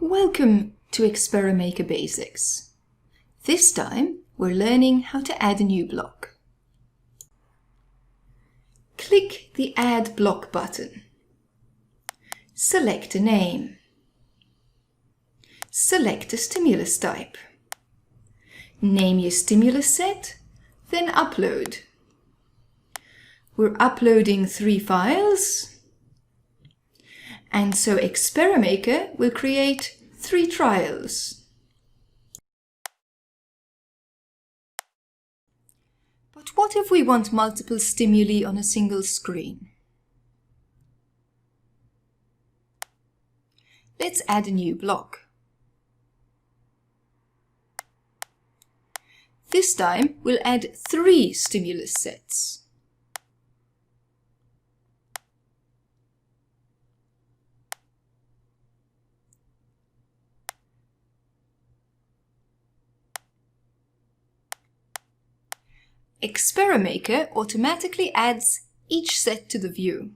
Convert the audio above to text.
Welcome to Experimaker Basics. This time we're learning how to add a new block. Click the Add Block button. Select a name. Select a stimulus type. Name your stimulus set, then upload. We're uploading 3 files. And so Experimaker will create 3 trials. But what if we want multiple stimuli on a single screen? Let's add a new block. This time we'll add 3 stimulus sets. Experimaker automatically adds each set to the view.